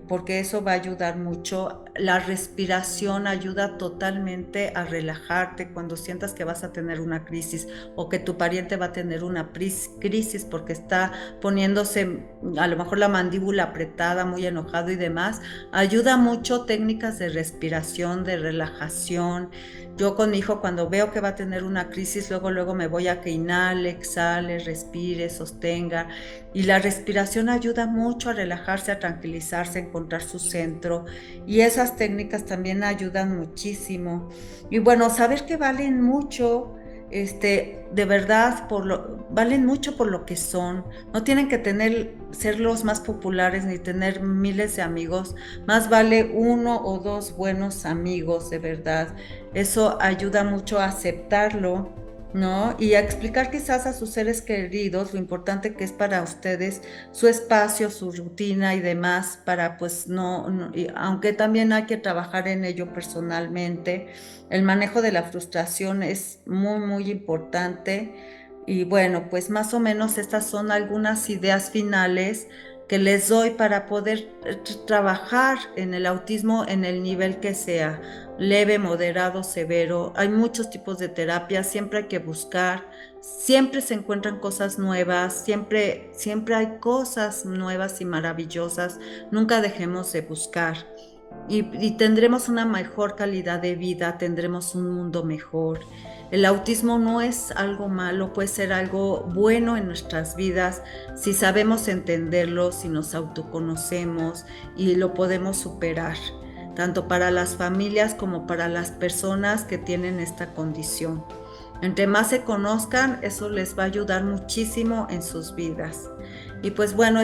porque eso va a ayudar mucho. La respiración ayuda totalmente a relajarte cuando sientas que vas a tener una crisis o que tu pariente va a tener una crisis porque está poniéndose a lo mejor la mandíbula apretada, muy enojado y demás. Ayuda mucho técnicas de respiración, de relajación. Yo con mi hijo, cuando veo que va a tener una crisis, luego me voy a que inhale, exhale, respire, sostenga. Y la respiración ayuda mucho a relajarse, a tranquilizarse, a encontrar su centro. Y esas técnicas también ayudan muchísimo. Y bueno, saber que valen mucho, de verdad, valen mucho por lo que son. No tienen que ser los más populares ni tener miles de amigos. Más vale uno o dos buenos amigos, de verdad. Eso ayuda mucho a aceptarlo, ¿no? Y a explicar quizás a sus seres queridos lo importante que es para ustedes su espacio, su rutina y demás, para pues aunque también hay que trabajar en ello personalmente. El manejo de la frustración es muy, muy importante. Y bueno, pues más o menos estas son algunas ideas finales que les doy para poder trabajar en el autismo en el nivel que sea, leve, moderado, severo. Hay muchos tipos de terapia, siempre hay que buscar, siempre se encuentran cosas nuevas, siempre hay cosas nuevas y maravillosas. Nunca dejemos de buscar y tendremos una mejor calidad de vida, tendremos un mundo mejor. El autismo no es algo malo, puede ser algo bueno en nuestras vidas si sabemos entenderlo, si nos autoconocemos y lo podemos superar, tanto para las familias como para las personas que tienen esta condición. Entre más se conozcan, eso les va a ayudar muchísimo en sus vidas. Y pues bueno,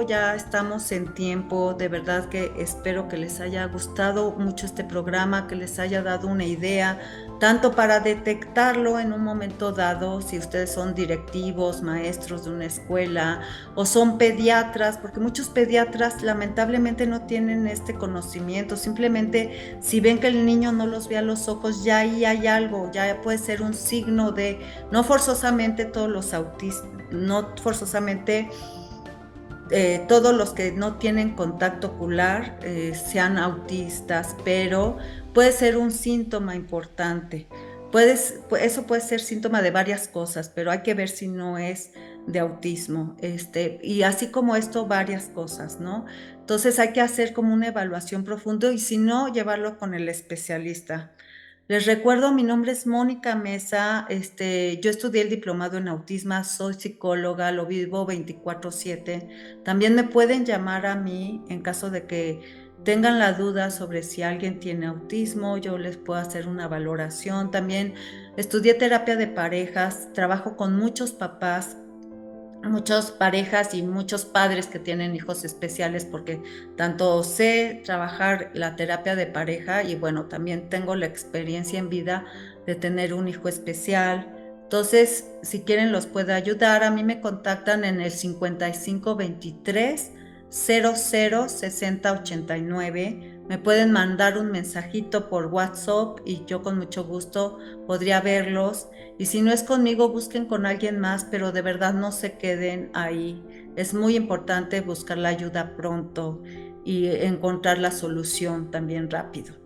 ya estamos en tiempo, de verdad que espero que les haya gustado mucho este programa, que les haya dado una idea, tanto para detectarlo en un momento dado, si ustedes son directivos, maestros de una escuela o son pediatras, porque muchos pediatras lamentablemente no tienen este conocimiento, simplemente si ven que el niño no los ve a los ojos, ya ahí hay algo, ya puede ser un signo de, no forzosamente todos los autistas, no forzosamente todos los que no tienen contacto ocular sean autistas, pero puede ser un síntoma importante. Eso puede ser síntoma de varias cosas, pero hay que ver si no es de autismo. Y así como esto, varias cosas, ¿no? Entonces hay que hacer como una evaluación profunda y si no, llevarlo con el especialista. Les recuerdo, mi nombre es Mónica Mesa, yo estudié el diplomado en autismo, soy psicóloga, lo vivo 24/7. También me pueden llamar a mí en caso de que tengan la duda sobre si alguien tiene autismo, yo les puedo hacer una valoración. También estudié terapia de parejas, trabajo con muchos papás, muchas parejas y muchos padres que tienen hijos especiales porque tanto sé trabajar la terapia de pareja y bueno, también tengo la experiencia en vida de tener un hijo especial. Entonces, si quieren los puedo ayudar. A mí me contactan en el 5523 00 60 89. Me pueden mandar un mensajito por WhatsApp y yo con mucho gusto podría verlos. Y si no es conmigo, busquen con alguien más, pero de verdad no se queden ahí. Es muy importante buscar la ayuda pronto y encontrar la solución también rápido.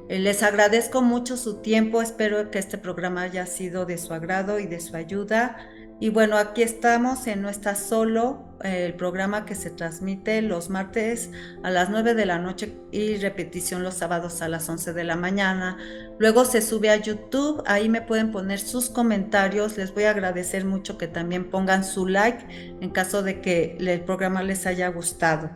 Les agradezco mucho su tiempo, espero que este programa haya sido de su agrado y de su ayuda. Y bueno, aquí estamos en No Estás Solo, el programa que se transmite los martes a las 9 de la noche y repetición los sábados a las 11 de la mañana. Luego se sube a YouTube, ahí me pueden poner sus comentarios. Les voy a agradecer mucho que también pongan su like en caso de que el programa les haya gustado.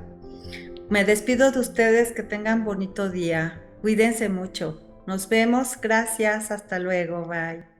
Me despido de ustedes, que tengan bonito día. Cuídense mucho. Nos vemos, gracias, hasta luego, bye.